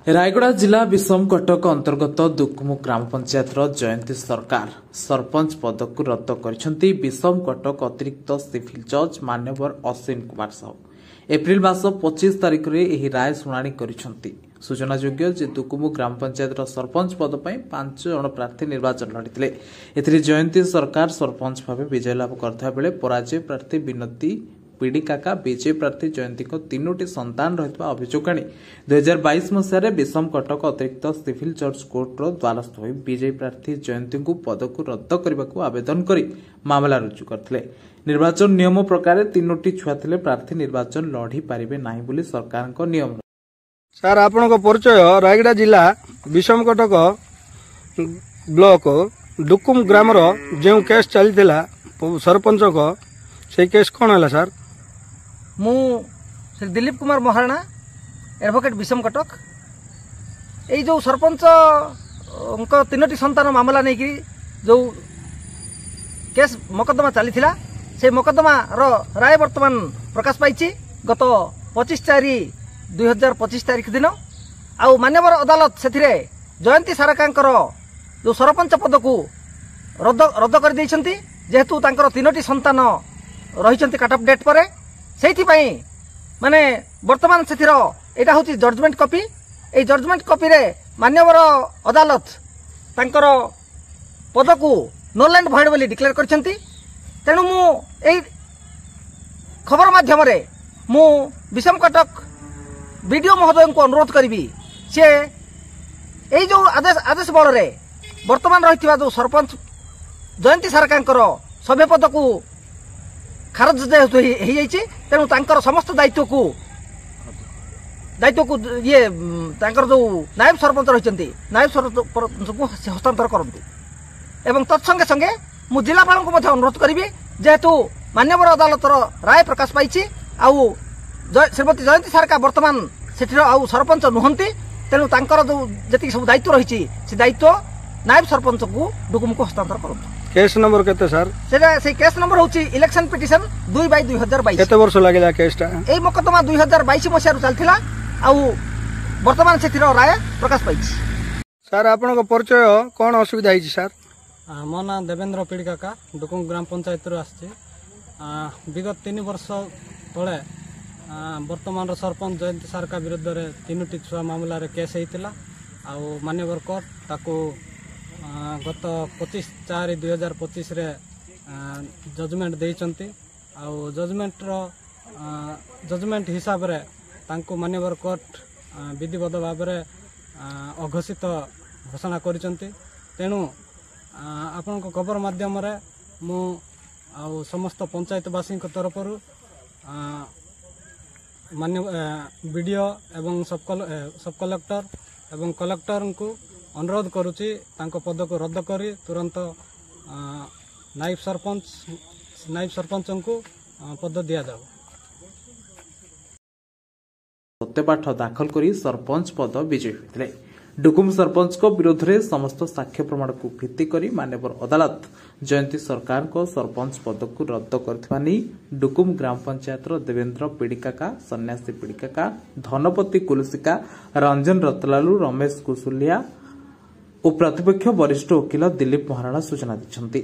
रायगड़ा जिला विषम कटक अंतर्गत दुकुमु ग्राम पंचायत जयंती सरकार सरपंच पद को रद्द कर विषम कटक अतिरिक्त सिविल जज मान्यवर अश्विन कुमार साहू एप्रिल मास 25 तारिख में यह राय शुणाणी करिसेंती। सूचनायोग्य जे दुकुमु ग्राम पंचायत सरपंच पद पर 5 जन प्रार्थी निर्वाचन लड़िते। एथिरे जयंती सरकार सरपंच भाव विजय लाभ करता बेले पराजय प्रार्थी विनती पीड़िका विजय प्रार्थी जयंती को 3टी संतान रही अभियोग आनी 2022 मसीह विषम कटक अतिरिक्त सिविल जज कोर्टर द्वारस्थ हो विजय प्रार्थी जयंती को पद को रद्द करने को आवेदन कर मामला रुजु करते। निर्वाचन नियम प्रकार 3टी छुआ थे प्रार्थी निर्वाचन लड़ी पारे ना बोली सरकार नियम। सर आपण परिचय रायगड़ा जिला विषम कटक ब्लॉक डुकुम ग्राम जो केस चली सरपंच को से केस कौन है सर? मु श्री दिलीप कुमार महाराणा एडवोकेट विषम कटक यही जो सरपंच 3टी संतान मामला नहीं जो केस मकदमा चली से मकदमा राय वर्तमान प्रकाश पाई गत 25/4/2025 तारीख दिन आउ मान्यवर अदालत से जयंती सारका जो सरपंच पद को रद्द कर देइछंती जेहेतु तांकर 3टी संतान रही कट अफ डेट पर से माने वर्तमान से यहाँ हूँ जजमेंट कॉपी ए जजमेंट कॉपी रे मान्यवर अदालत तांकर पद को नल एंड भॉइड बोली डिक्लेयर करछंती। तेणु मु एई खबर माध्यम रे मु विषम कटक वीडियो महोदय को अनुरोध करी से यही जो आदेश बल रे वर्तमान रही जो सरपंच जयंती सारका सभ्य पद को खारज जेहेतु तेणु तांकर समस्त दायित्व को ये तांकर जो नायब सरपंच रही नायब सरपंच को हस्तांतर करंतु एवं तत्संगे संगे मु जिलापाल को अनुरोध करी जेहेतु मान्यवर अदालत राय प्रकाश पाई आउ श्रीमती जयंती सारका वर्तमान से सरपंच नुहंती तेणु तांकर जो जी सब दायित्व रही से दायित्व नायब सरपंच को डुकुम को हस्तांतर करंतु। केस नंबर केते सर? से केस नंबर होची इलेक्शन पिटिशन 2/2022। केते वर्ष लागला केसटा? एई मुकदमा 2022 मसिया रु चलथिला आउ वर्तमान से राय प्रकाश पाई। सर आपन को परिचय कोन असुविधा हिची सर? मो ना देवेंद्र पीड़िका डुकुम ग्राम पंचायत रु आछि। विगत 3 वर्ष तले वर्तमान सरपंच जयंती सारका विरुद्ध रे 3टी छुआ मामला रे केस हेतिला आउ मान्यवर कोर्ट ताको गत 25/4/2025 रे जजमेंट देइचंती आउ जजमेंट हिसाब रे तांको मान्यवर कोर्ट विधिबद्ध भाव रे अघोषित घोषणा करिचंती। तेणु आपण को खबर माध्यम रे मु आउ समस्त पंचायतवासी तरफ मान्य वीडियो एवं सब कलेक्टर एवं कलेक्टर को अनुरोध करुच्ची तांको पद को रद्द करी तुरंत नायब सरपंच को पद दिया जाओ। सत्यपाठ दाखल करी सरपंच पद विजयी होते। डुकुम सरपंच को विरोध में समस्त साक्ष्य प्रमाण को भित्ति करी मान्यवर अदालत जयंती सरकार को सरपंच पद को रद्द करथिबा नै डुकुम ग्राम पंचायत देवेंद्र पीड़िका सन्यासी पीड़िका धनपति कुलसिका रंजन रतलालू रमेश कुसुलिया और प्रतिपक्ष वरिष्ठ वकिल दिलीप महाराणा सूचना दी।